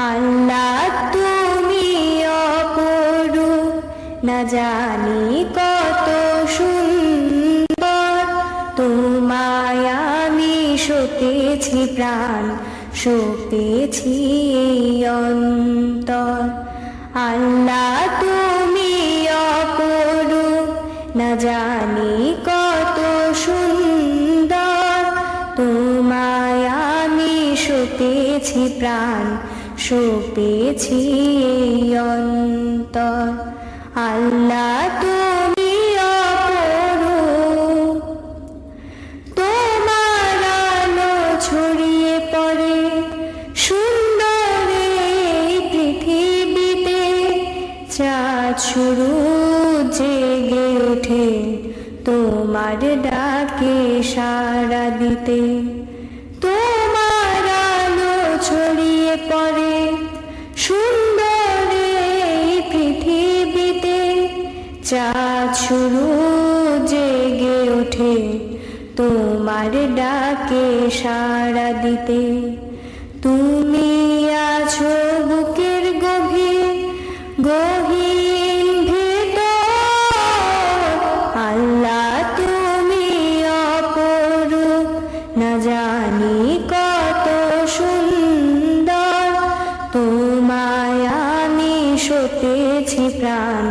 আল্লাহ তুমি অপরূপ, না জানি কত সুন্দর। তোমায় আমি সপেছি প্রাণ, সপেছি এই অন্তর। আল্লাহ তুমি অপরূপ, না জানি কত সুন্দর। তোমায় আমি সপেছি প্রাণ, সপেছি এই অন্তর। আল্লাহ তুমি অপরূপ, তোমার আলো ছড়িয়ে পড়ে সুন্দর এই পৃথিবীতে। চাঁদ শুরু জেগে ওঠে তোমার ডাকে সাড়া দিতে। তোমার আলো ছড়িয়ে পড়ে সুন্দর এই পৃথিবীতে। চাঁদ শুরু জেগে ওঠে তোমার ডাকে সাড়া দিতে। তুমি আছো বুকের গভীর গহীন ভেতর। আল্লাহ তুমি অপরূপ, না জানি কত সুন্দর। তোমায় আমি সপেছি প্রাণ,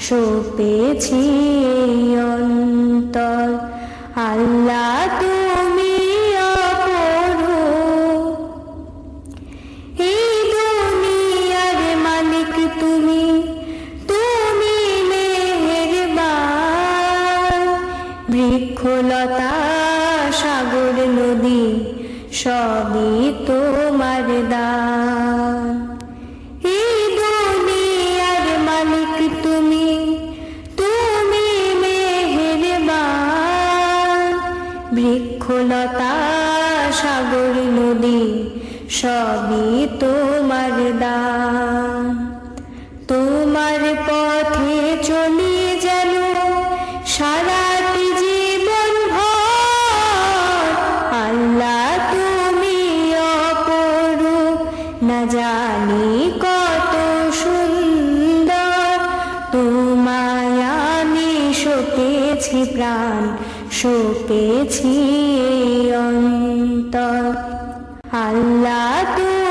সপেছি এই অন্তর। আল্লাহ তুমি অপরূপ, এই দুনিয়ার মালিক তুমি, তুমি মেহেরবান। বৃক্ষলতা সাগর নদী সবই তোমার দান। এই দুনিয়ার মালিক তুমি, তুমি মেহেরবান। বৃক্ষলতা সাগর নদী সবই তোমার দান। তোমার পথে চলি যেন সারাটি জীবন ভর। আল্লাহ তুমি অপরূপ, না জানি কত সুন্দর। তোমায় আমি সপেছি প্রাণ, সপেছি এই অন্তর। আল্লাহ তুমি